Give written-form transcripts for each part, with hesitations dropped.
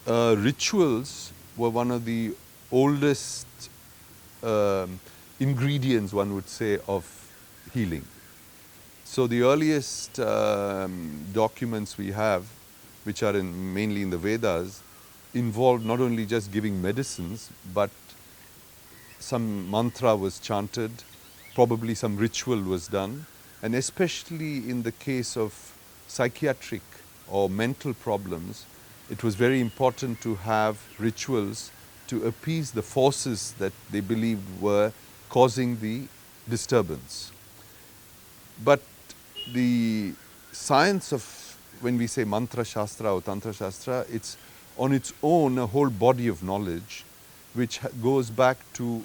Rituals were one of the oldest ingredients, one would say, of healing. So the earliest documents we have, which are mainly in the Vedas, involved not only just giving medicines, but some mantra was chanted, probably some ritual was done, and especially in the case of psychiatric or mental problems, it was very important to have rituals to appease the forces that they believed were causing the disturbance. But the science of, when we say Mantra Shastra or Tantra Shastra, it's on its own a whole body of knowledge which goes back to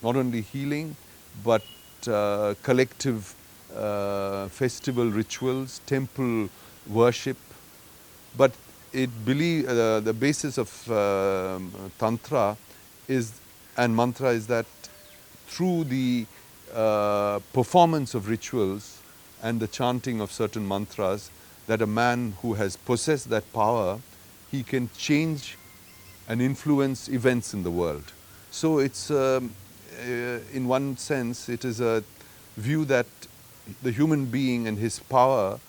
not only healing but collective festival rituals, temple worship. But the basis of Tantra and Mantra is that through the performance of rituals and the chanting of certain mantras, that a man who has possessed that power, he can change and influence events in the world. So it's, in one sense, it is a view that the human being and his power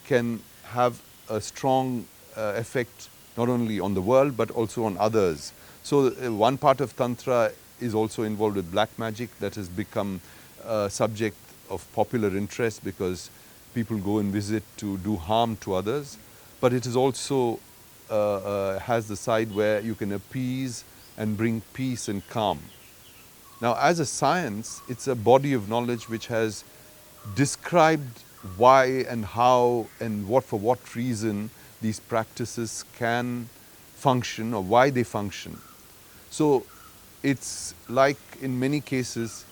can have a strong effect not only on the world but also on others. So one part of Tantra is also involved with black magic that has become a subject of popular interest because people go and visit to do harm to others. But it is also has the side where you can appease and bring peace and calm. Now, as a science, it's a body of knowledge which has described why and how and for what reason these practices can function or why they function. So it's like, in many cases,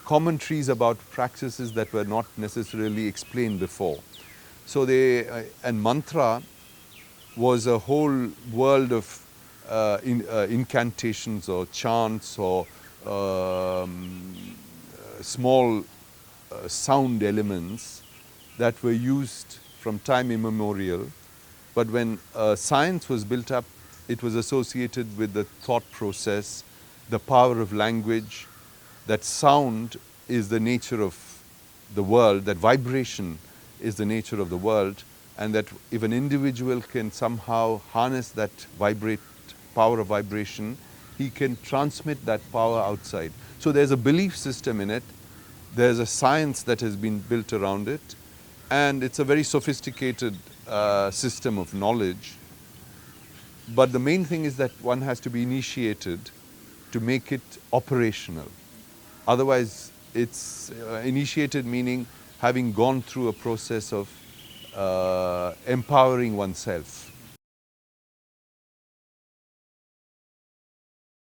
commentaries about practices that were not necessarily explained before. So and mantra was a whole world of incantations or chants or small sound elements that were used from time immemorial. But when science was built up, it was associated with the thought process, the power of language, that sound is the nature of the world, that vibration is the nature of the world, and that if an individual can somehow harness that power of vibration, he can transmit that power outside. So there's a belief system in it, there's a science that has been built around it, and it's a very sophisticated system of knowledge. But the main thing is that one has to be initiated to make it operational. Otherwise, it's initiated meaning having gone through a process of empowering oneself.